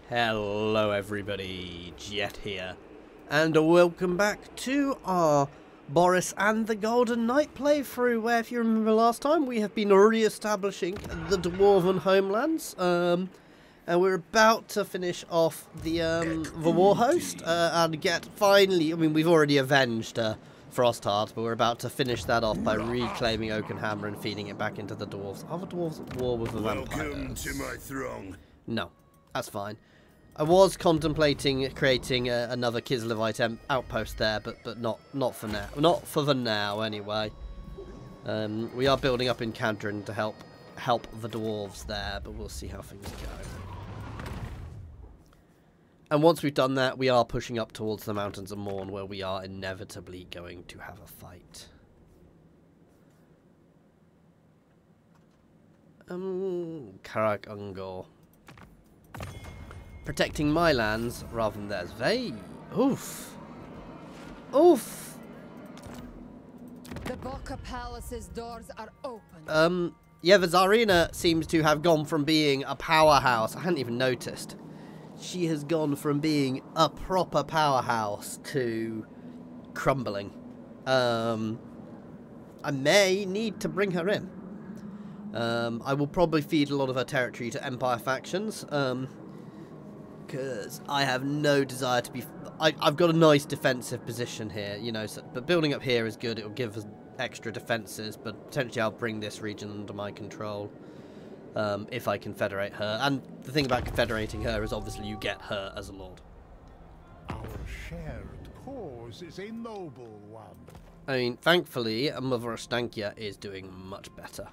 Hello everybody, Jet here, and welcome back to our Boris and the Golden Knight playthrough, where, if you remember last time, we have been re-establishing the Dwarven homelands, and we're about to finish off the war host, and get, finally, I mean, we've already avenged Frostheart, but we're about to finish that off by reclaiming Oakenhammer and feeding it back into the dwarves. Are the dwarves at war with the vampires? Welcome to my throng. No, that's fine. I was contemplating creating another Kislevite outpost there, but not for now. Not for the now, anyway. We are building up in Cadrin to help the dwarves there, but we'll see how things go. And once we've done that, we are pushing up towards the Mountains of Morn, where we are inevitably going to have a fight. Karak Ungor. Protecting my lands rather than theirs. Oof. Oof. The Boca Palace's doors are open. Yeah, the Tsarina seems to have gone from being a powerhouse. I hadn't even noticed. She has gone from being a proper powerhouse to crumbling. I may need to bring her in. I will probably feed a lot of her territory to Empire factions. Because I have no desire to be... I've got a nice defensive position here, you know, but building up here is good. It will give us extra defences, but potentially I'll bring this region under my control if I confederate her. And the thing about confederating her is obviously you get her as a lord. Our shared cause is a noble one. I mean, thankfully, Mother Ostankia is doing much better.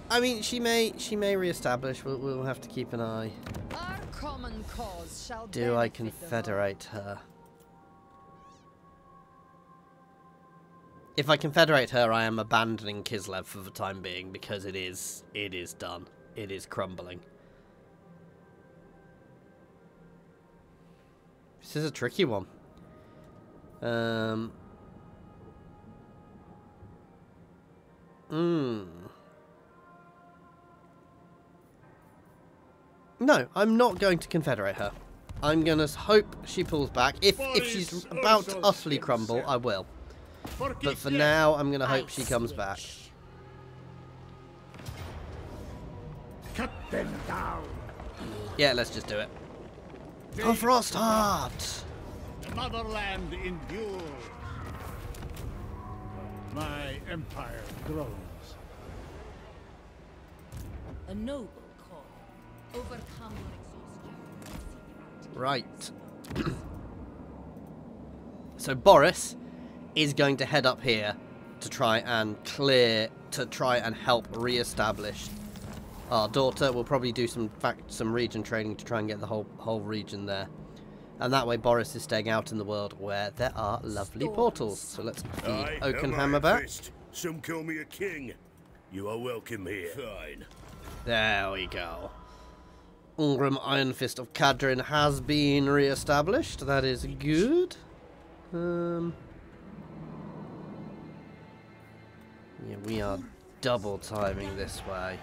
I mean, she may re-establish. We'll have to keep an eye. Our common cause shall Do I confederate her? If I confederate her, I am abandoning Kislev for the time being, because it is done. It is crumbling. This is a tricky one. No, I'm not going to confederate her. I'm going to hope she pulls back. If she's about to utterly crumble, I will. But for now, I'm going to hope she comes back. Cut them down. Yeah, let's just do it. Oh, Frostheart! The motherland endures. My empire grows. A noble call. Overcome your exhaustion. Right. So Boris is going to head up here to try and help re-establish our daughter. We'll probably do some region trading to try and get the whole region there. And that way Boris is staying out in the world where there are lovely portals. So let's feed Oakenhammer back. Some call me a king. You are welcome here. Fine. There we go. Ulrika Iron Fist of Cadrin has been re-established. That is good. Yeah, we are double timing this way.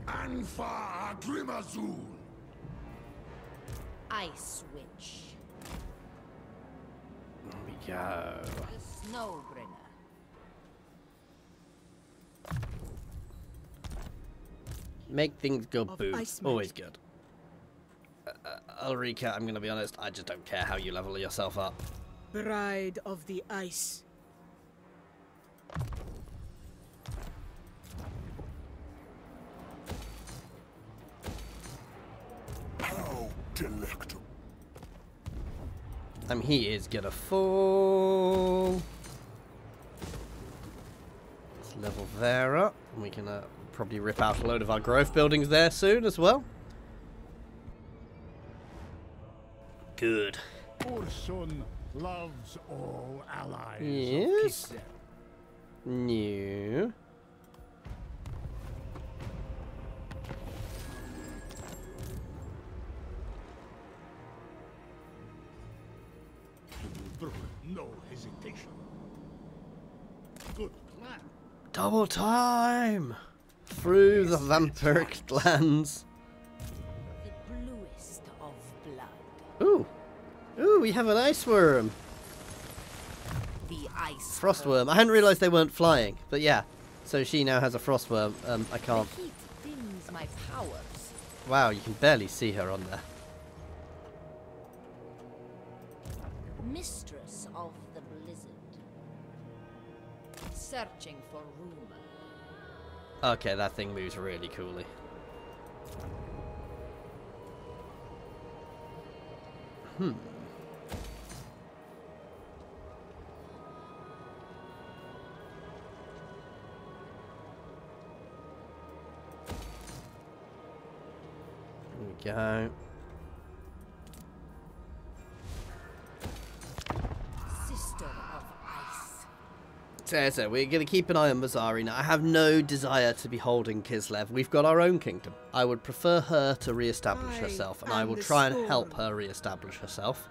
Anfa Grimazul. Ice Witch. There we go. The Snowbringer. Make things go boom. Always good. Ulrika, I'm going to be honest, I just don't care how you level yourself up. Bride of the Ice. How delectable. He is going to fall. Let's level there up. And we can probably rip out a load of our growth buildings there soon as well. Good. Ursun loves all allies. Yes. New. Through no hesitation. Good plan. Double time! Through the vampiric lands. The bluest of blood. Ooh. Ooh, we have an ice worm. The ice. Frostworm. I hadn't realised they weren't flying, but yeah. So she now has a frostworm. I can't. The heat dims my powers. Wow, you can barely see her on there. Mistress of the blizzard. Searching for rumor. Okay, that thing moves really coolly. There we go. Sister of ice. So we're going to keep an eye on Mazari now. I have no desire to be holding Kislev. We've got our own kingdom. I would prefer her to re-establish herself, and I will try and help her re-establish herself.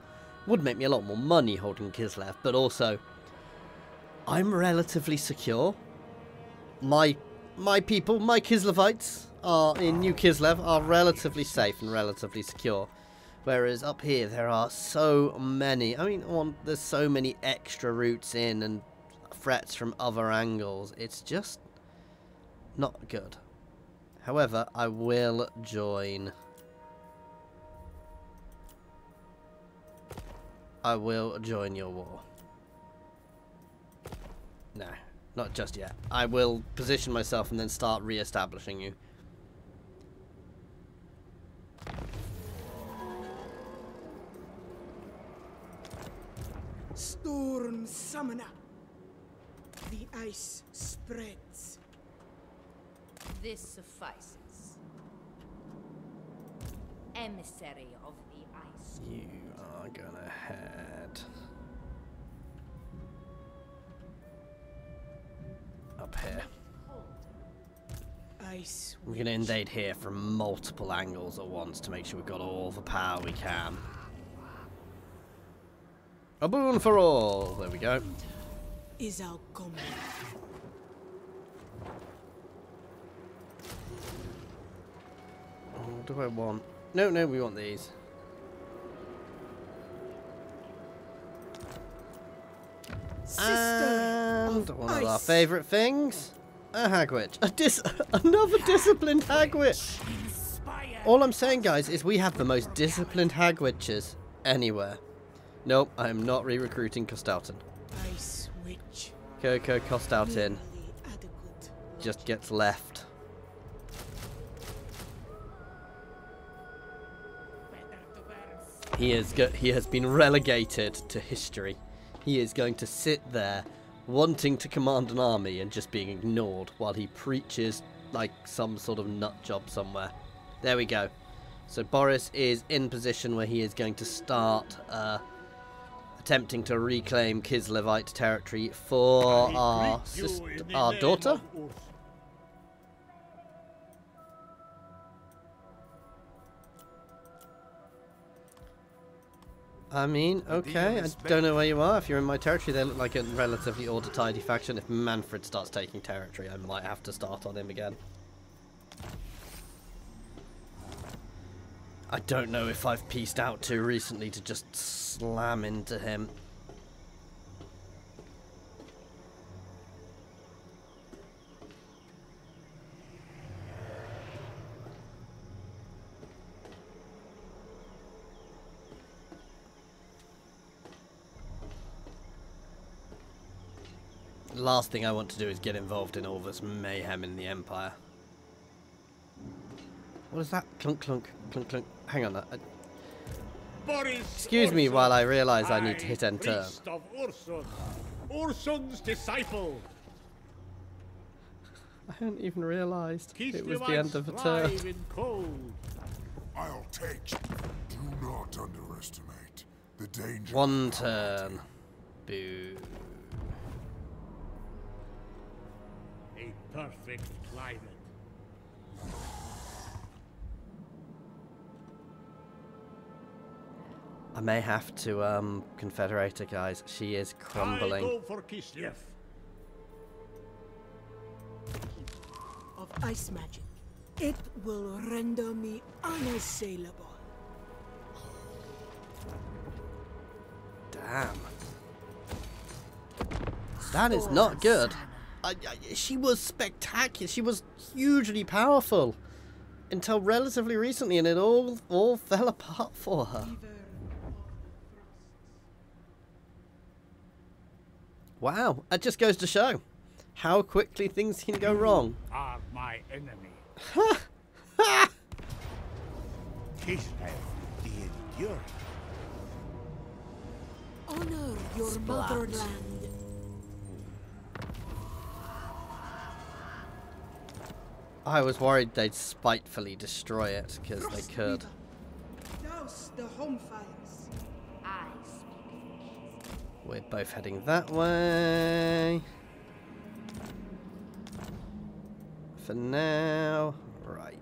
Would make me a lot more money holding Kislev, but also I'm relatively secure. My people, my Kislevites are in New Kislev are relatively safe and relatively secure. Whereas up here there are so many, there's so many extra routes in and threats from other angles. It's just not good. However, I will join. I will join your war. No, not just yet. I will position myself and then start re-establishing you. Storm summoner. The ice spreads. This suffices. Emissary of the ice. You are gonna head up here. Ice. We're gonna invade here from multiple angles at once to make sure we've got all the power we can. A boon for all. There we go. Is our coming. What do I want? No, we want these. And one of our favourite things, a hagwitch. Another disciplined hagwitch. All I'm saying, guys, is we have the most disciplined hagwitches anywhere. Nope, I'm not re-recruiting Kostalton. Ice witch. Coco Kostalton just gets left. He has been relegated to history. He is going to sit there wanting to command an army and just being ignored while he preaches like some sort of nut job somewhere. There we go. So Boris is in position where he is going to start attempting to reclaim Kislevite territory for our daughter. I mean, okay, I don't know where you are. If you're in my territory, they look like a relatively order tidy faction. If Manfred starts taking territory, I might have to start on him again. I don't know if I've pieced out too recently to just slam into him. The last thing I want to do is get involved in all this mayhem in the Empire. What is that? Clunk, clunk, clunk, clunk. Hang on. Excuse me while I realise I need to hit end turn. Priest of Ursun, Ursun's disciple. I hadn't even realised it was the end of a turn. I'll take. Do not underestimate the danger. One turn. Boo. A perfect climate. I may have to confederate her, guys. She is crumbling. I go for Kislev. Of ice magic. It will render me unassailable. Damn. That is not good. She was spectacular. She was hugely powerful until relatively recently, and it all fell apart for her. Wow, that just goes to show how quickly things can go wrong. Are my enemy. Kislev, the enduring. Honor your Splat. motherland. I was worried they'd spitefully destroy it, because they could. Douse the home fires. I speak. We're both heading that way. For now, right.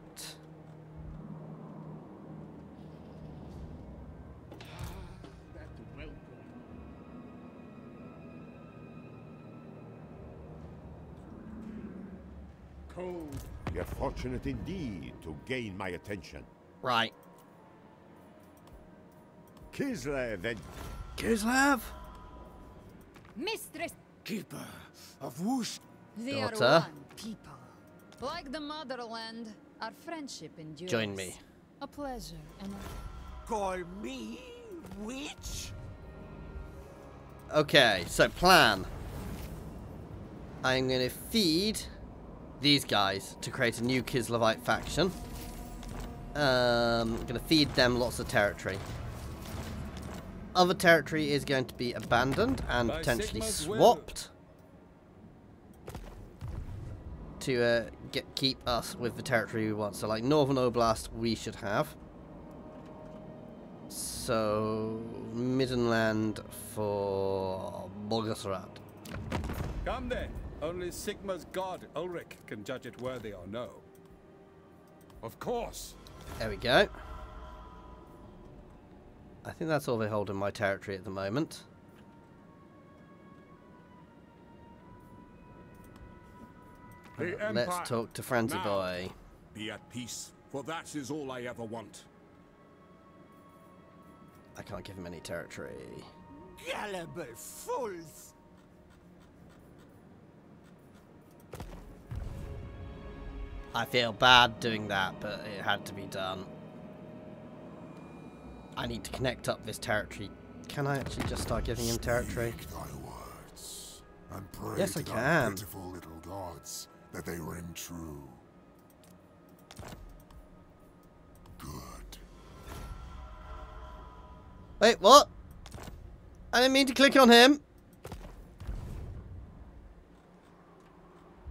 Cold. You're fortunate indeed to gain my attention. Right. Kislev and Kislev? Mistress, Keeper of Whoosh. they are Daughter. one people. Like the motherland, our friendship endures. Join me. A pleasure and a... Call me witch? Okay, so plan. I'm going to feed these guys to create a new Kislevite faction. I'm going to feed them lots of territory. Other territory is going to be abandoned and By potentially Sigma's will. swapped to keep us with the territory we want. So, like Northern Oblast, we should have. So, Middenland for Bogasrat. Come then. Only Sigma's god, Ulrika, can judge it worthy or no. Of course. There we go. I think that's all they hold in my territory at the moment. Let's talk to Francie Now. Boy. Be at peace, for that is all I ever want. I can't give him any territory. Gullible fools. I feel bad doing that, but it had to be done. I need to connect up this territory. Can I actually just start giving him territory? Speak thy words, and pray Yes, I to thy can. pitiful little gods that they ring true. Good. Wait, what? I didn't mean to click on him.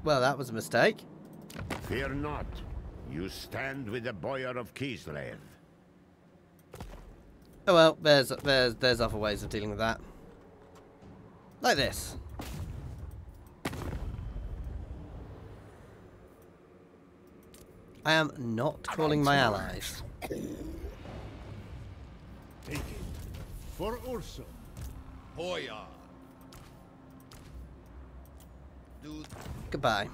Well, that was a mistake. Fear not. You stand with the boyar of Kislev. Oh well, there's other ways of dealing with that. Like this. I am not calling my allies. Take it. For Ursun. Hoya. Dude. Goodbye.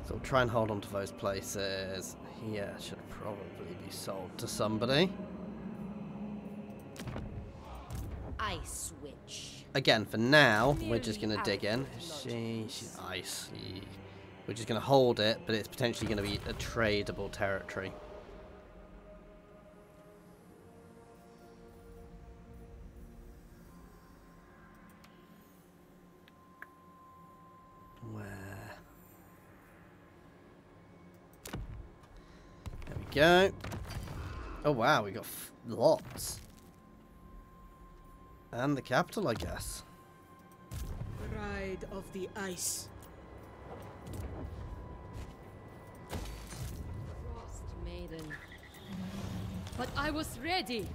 So we'll try and hold on to those places. Here should probably be sold to somebody. Ice Witch. Again, for now, we're just going to dig in. She's icy. We're just going to hold it, but it's potentially going to be a tradable territory. Where? There we go. Oh wow, we got lots. And the capital, I guess. Bride of the ice. Frost Maiden. But I was ready.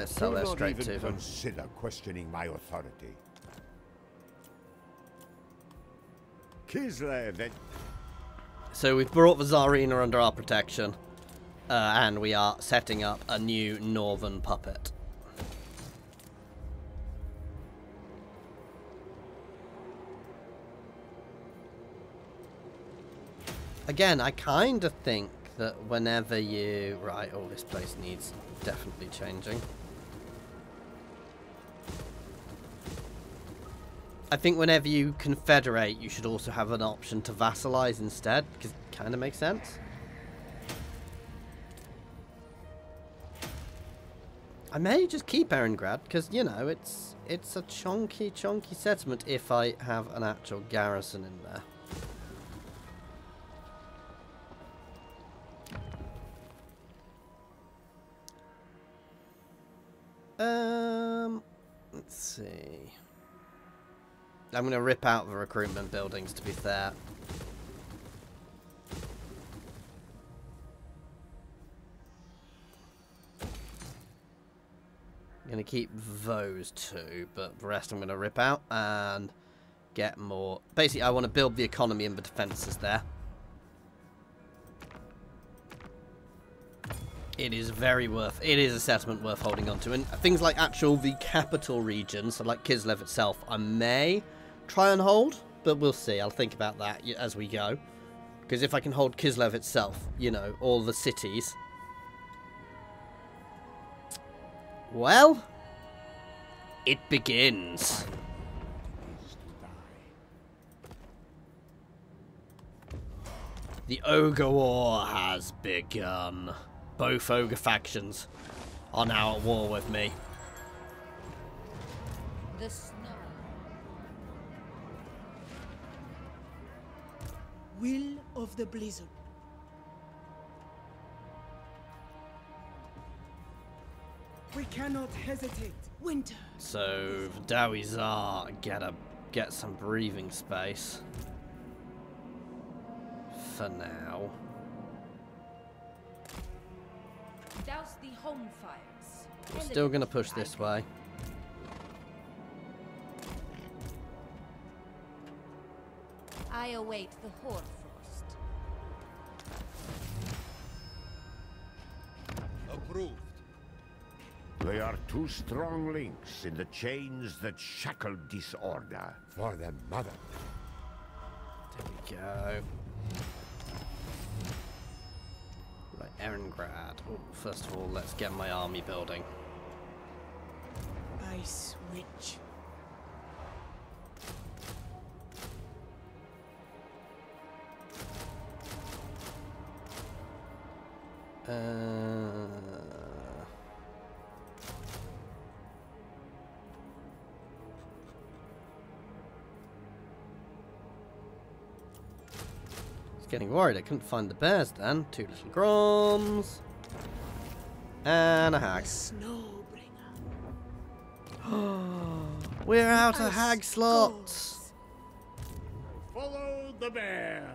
let's sell Do that not straight even to them. consider questioning my authority. Kislev and So we've brought the Tsarina under our protection, and we are setting up a new northern puppet. Again, I kind of think that whenever you... Right, oh, this place needs definitely changing. I think whenever you confederate, you should also have an option to vassalize instead, because it kind of makes sense. I may just keep Erengrad, because, you know, it's a chonky settlement if I have an actual garrison in there. Let's see. I'm going to rip out the recruitment buildings, to be fair. I'm going to keep those two, but the rest I'm going to rip out and get more. Basically, I want to build the economy and the defences there. It is it is a settlement worth holding on to. And things like the capital regions, so like Kislev itself, I may try and hold, but we'll see. I'll think about that as we go. Because if I can hold Kislev itself, you know, all the cities. Well, it begins. The Ogre War has begun. Both ogre factions are now at war with me. The snow. Will of the blizzard. We cannot hesitate. Winter. So Dowie Tsar get some breathing space for now. Douse the home fires. We're still going to push this way. I await the Hoarfrost. Approved. they are two strong links in the chains that shackle disorder. For the mother. There we go. Right, Erengrad. Oh, first of all, let's get my army building. Ice Witch. Getting worried I couldn't find the bears then. 2 little groms. And a hag. Snowbringer. We're out of hag slots. Follow the bear.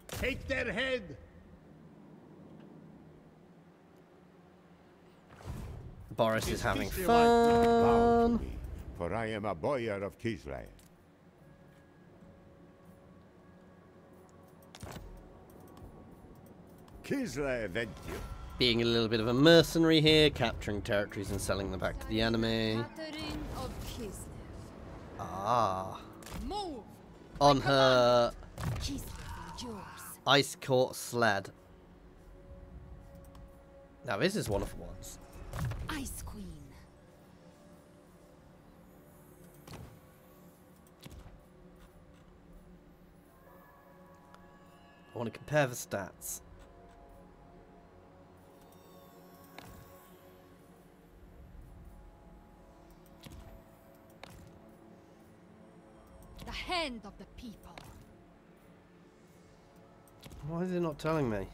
Take their head. Boris is having Bow fun. to me, for I am a boyar of Kislev. Kislev and you. Being a little bit of a mercenary here, capturing territories and selling them back to the enemy. Catherine of Kislev. Ah. Move! On her Kislev endures. ice court sled. Now this is one of the ones. Ice Queen. I want to compare the stats. The hand of the people. Why is it not telling me?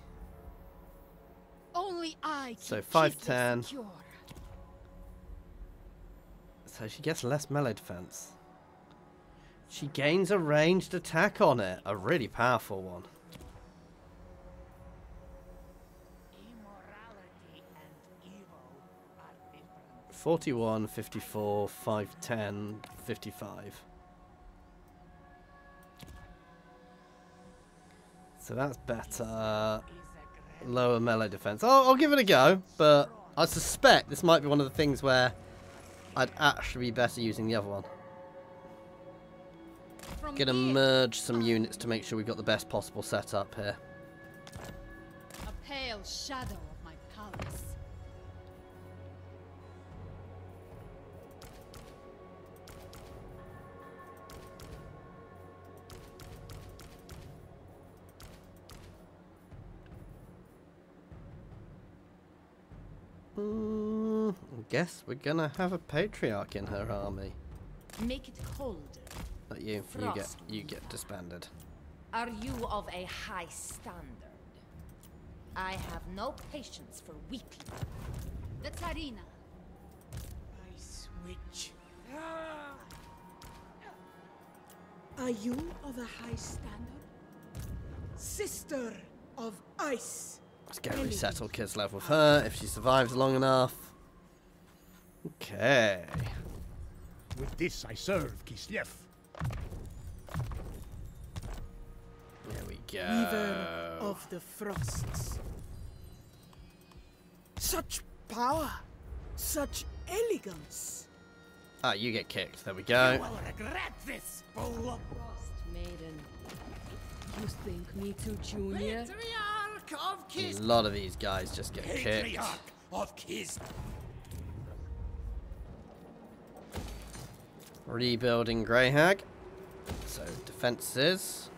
Only I So keep 5'10". Kislev secure. So she gets less melee defense. She gains a ranged attack on it. A really powerful one. 41, 54, 510, 55. So that's better. Lower melee defense. Oh, I'll give it a go, but I suspect this might be one of the things where I'd actually be better using the other one. Gonna merge some units to make sure we've got the best possible setup here. A pale shadow of my palace. I guess we're gonna have a patriarch in her army. Make it colder. But you get disbanded. Are you of a high standard? I have no patience for weakling. The Tsarina. Ice witch. Are you of a high standard? Sister of ice. Let's go resettle Kislev with her if she survives long enough. Okay. With this I serve Kislev. There we go. Weaver of the frosts. Such power, such elegance. Ah, you get kicked. There we go. will regret this, fool. Frost maiden. You think me too junior? Patriarch of A lot of these guys just get kicked. Patriarch of Kislev. Rebuilding Greyhag. So defenses.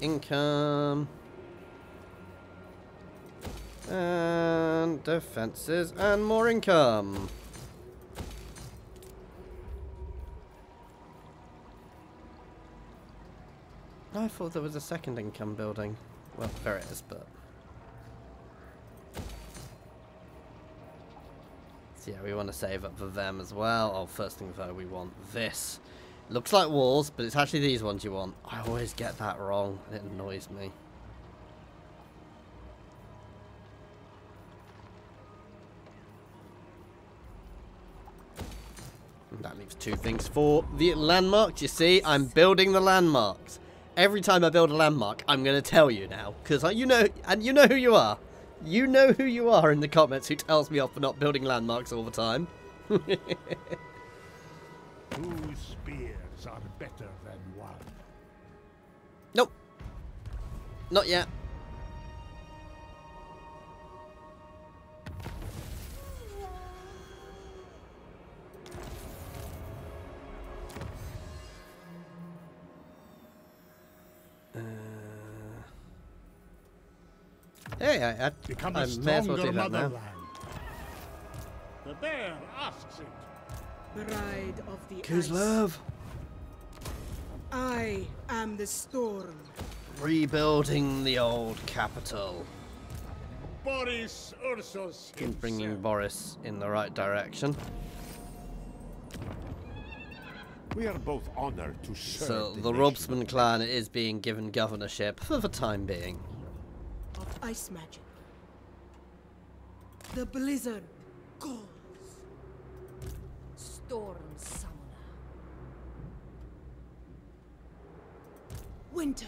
Income. And defenses and more income. I thought there was a second income building. Well, there it is, but... So yeah, we want to save up for them as well. Oh, first thing though, we want this. Looks like walls, but it's actually these ones you want. I always get that wrong. It annoys me. And that leaves two things for the landmarks. You see, I'm building the landmarks. Every time I build a landmark, I'm going to tell you now. Because you know, and you know who you are. You know who you are in the comments who tells me off for not building landmarks all the time. 2 spears are better than 1. Nope. Not yet. Hey, I Become may a as well stronger do that now. motherland. The bear asks it. Bride of the ice. Kislev. I am the storm. Rebuilding the old capital. Boris Ursus And bringing Boris in the right direction. We are both honored to serve So the nation. Robsman clan is being given governorship for the time being. Of ice magic. The blizzard calls. Storm summoner. Winter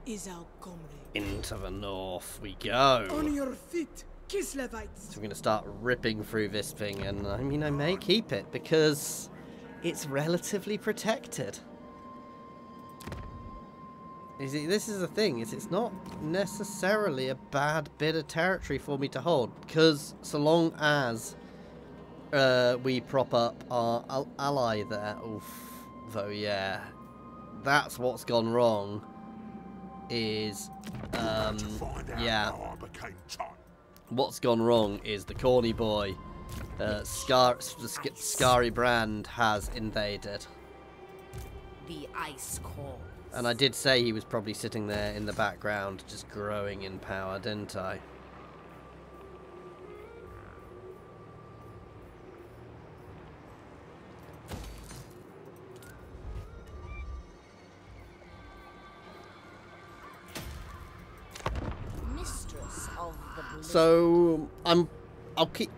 is our comrade. Into the north we go. On your feet, Kislevites. So we're going to start ripping through this thing, and I mean, I may keep it because it's relatively protected. You see, this is the thing, is it's not necessarily a bad bit of territory for me to hold, because so long as we prop up our ally there, oof, though, yeah, that's what's gone wrong, is, yeah, what's gone wrong is the corny boy, Scary Brand has invaded. The ice calls. And I did say he was probably sitting there in the background, just growing in power, didn't I? So I'll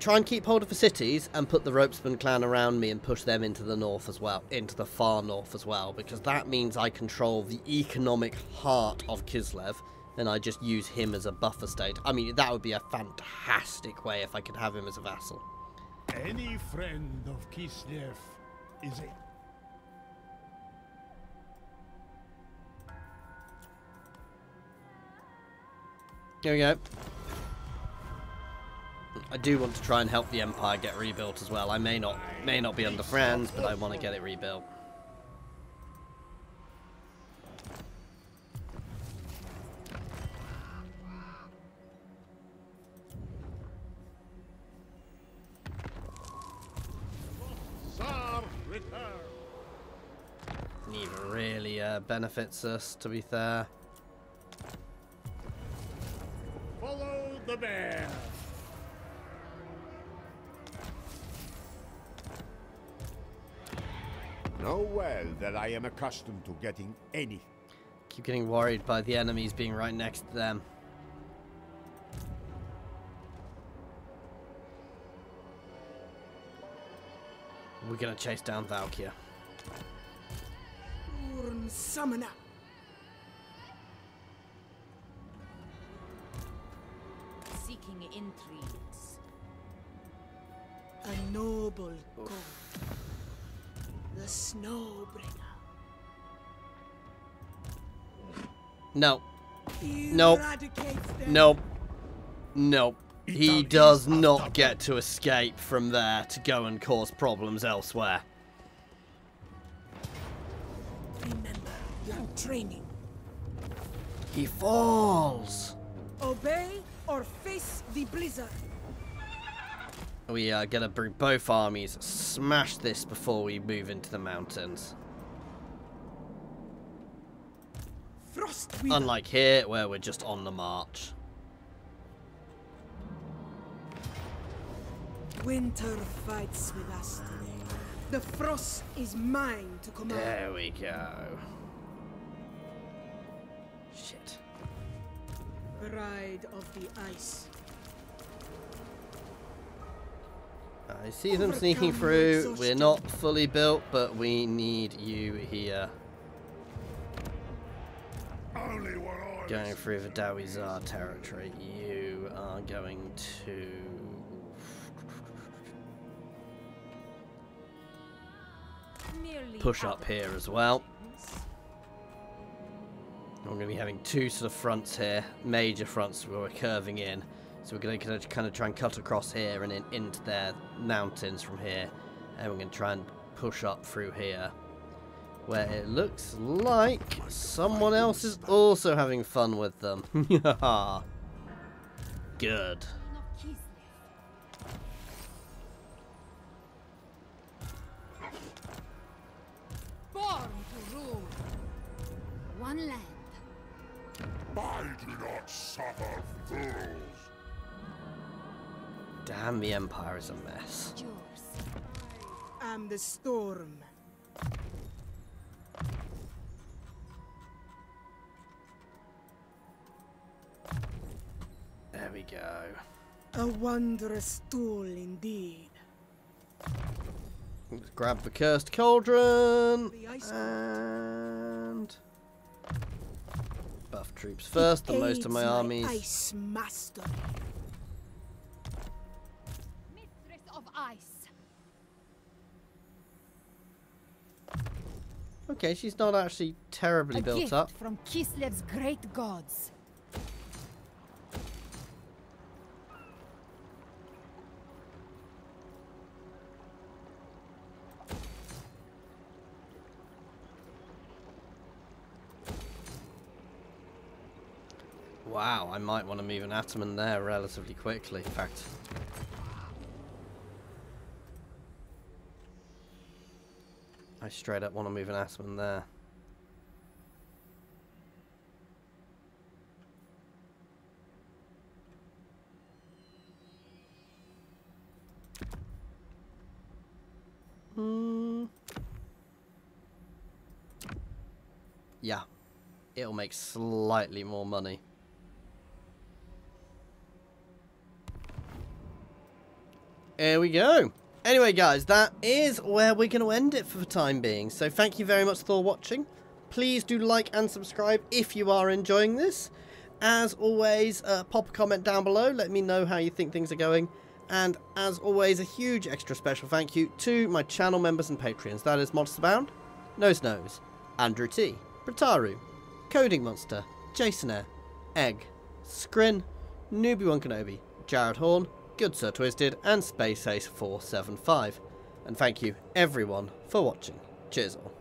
try and keep hold of the cities and put the Ropesman clan around me and push them into the north as well, into the far north as well, because that means I control the economic heart of Kislev, and I just use him as a buffer state. I mean, that would be a fantastic way if I could have him as a vassal. Any friend of Kislev is a... Here we go. I do want to try and help the Empire get rebuilt as well. I may not be under friends, but I want to get it rebuilt. Neither really benefits us, to be fair. Follow the bear. Know well that I am accustomed to getting any. Keep getting worried by the enemies being right next to them. We're gonna chase down Valkyr. Summoner. Seeking intrigues. A noble god. The Snowbringer. No. Nope. Nope. Nope. He does not get to escape from there to go and cause problems elsewhere. Remember your training. He falls. Obey or face the blizzard. We are gonna bring both armies, smash this before we move into the mountains. Unlike here, where we're just on the march. Winter fights with us today. The frost is mine to command. There we go. Shit. Bride of the ice. I see them sneaking through. We're not fully built, but we need you here. Going through the Dawizar territory. You are going to... push up here as well. We're going to be having two sort of fronts here, major fronts where we're curving in. So we're going to kind of try and cut across here and then into their mountains from here. And we're going to try and push up through here. Where it looks like someone else is also having fun with them. Good. Born to rule. One land. I do not suffer fools. Damn, the Empire is a mess. Yours. I'm the storm. There we go. A wondrous tool indeed. Let's grab the cursed cauldron and buff troops first than most of my armies. Ice master. Mistress of ice. Okay, she's not actually terribly A built gift up. from Kislev's great gods. Wow, I might want to move an Ataman there relatively quickly. In fact, I straight up want to move an Ataman there. Yeah, it'll make slightly more money. There we go. Anyway, guys, that is where we're going to end it for the time being. So thank you very much for watching. Please do like and subscribe if you are enjoying this. As always, pop a comment down below. Let me know how you think things are going. And as always, a huge extra special thank you to my channel members and Patreons. That is Monsterbound, Nose Nose, Andrew T, Brataru, Coding Monster, Jason Air, Egg, Scrin, Newbie1 Kenobi, Jared Horn, Good Sir Twisted, and Space Ace 475. And thank you everyone for watching. Cheers all.